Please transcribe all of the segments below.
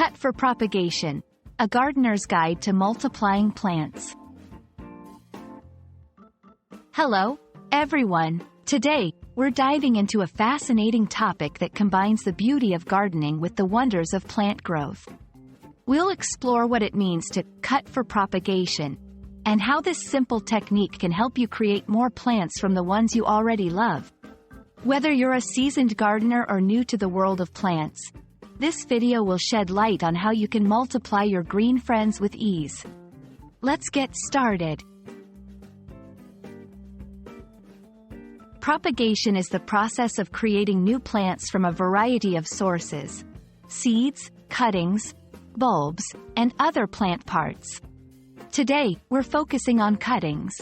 Cut for propagation, a gardener's guide to multiplying plants. Hello, everyone. Today, we're diving into a fascinating topic that combines the beauty of gardening with the wonders of plant growth. We'll explore what it means to cut for propagation, and how this simple technique can help you create more plants from the ones you already love. Whether you're a seasoned gardener or new to the world of plants, this video will shed light on how you can multiply your green friends with ease. Let's get started. Propagation is the process of creating new plants from a variety of sources: seeds, cuttings, bulbs, and other plant parts. Today, we're focusing on cuttings.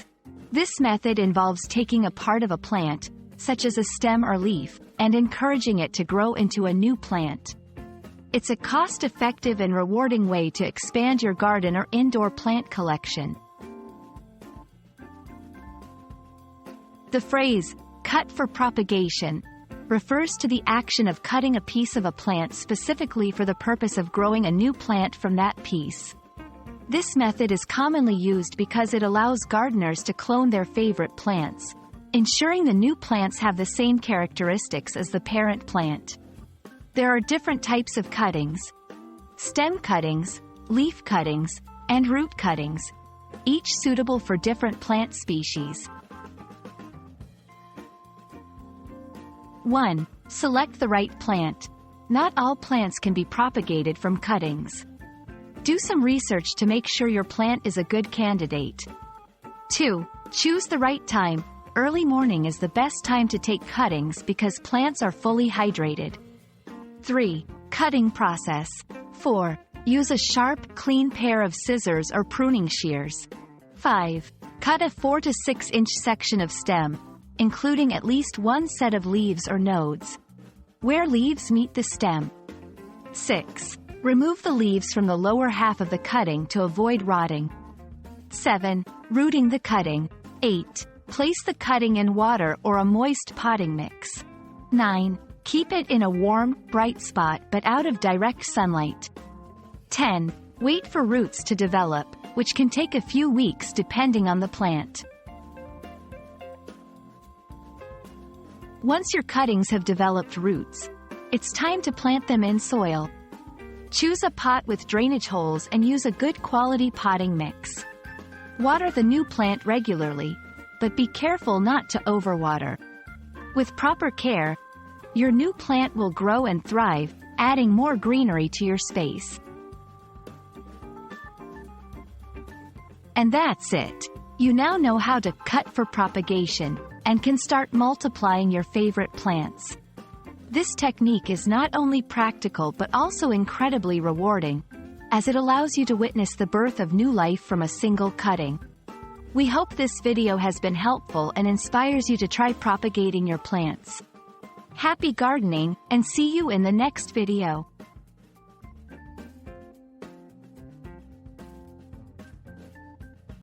This method involves taking a part of a plant, such as a stem or leaf, and encouraging it to grow into a new plant. It's a cost-effective and rewarding way to expand your garden or indoor plant collection. The phrase, "cut for propagation," refers to the action of cutting a piece of a plant specifically for the purpose of growing a new plant from that piece. This method is commonly used because it allows gardeners to clone their favorite plants, ensuring the new plants have the same characteristics as the parent plant. There are different types of cuttings: stem cuttings, leaf cuttings, and root cuttings, each suitable for different plant species. 1. Select the right plant. Not all plants can be propagated from cuttings. Do some research to make sure your plant is a good candidate. 2. Choose the right time. Early morning is the best time to take cuttings because plants are fully hydrated. 3. Cutting process. 4. Use a sharp, clean pair of scissors or pruning shears. 5. Cut a 4 to 6 inch section of stem, including at least one set of leaves or nodes, where leaves meet the stem. 6. Remove the leaves from the lower half of the cutting to avoid rotting. 7. Rooting the cutting. 8. Place the cutting in water or a moist potting mix. 9. Keep it in a warm, bright spot but out of direct sunlight. 10. Wait for roots to develop, which can take a few weeks depending on the plant. Once your cuttings have developed roots, it's time to plant them in soil. Choose a pot with drainage holes and use a good quality potting mix. Water the new plant regularly, but be careful not to overwater. With proper care, your new plant will grow and thrive, adding more greenery to your space. And that's it. You now know how to cut for propagation, and can start multiplying your favorite plants. This technique is not only practical but also incredibly rewarding, as it allows you to witness the birth of new life from a single cutting. We hope this video has been helpful and inspires you to try propagating your plants. Happy gardening, and see you in the next video.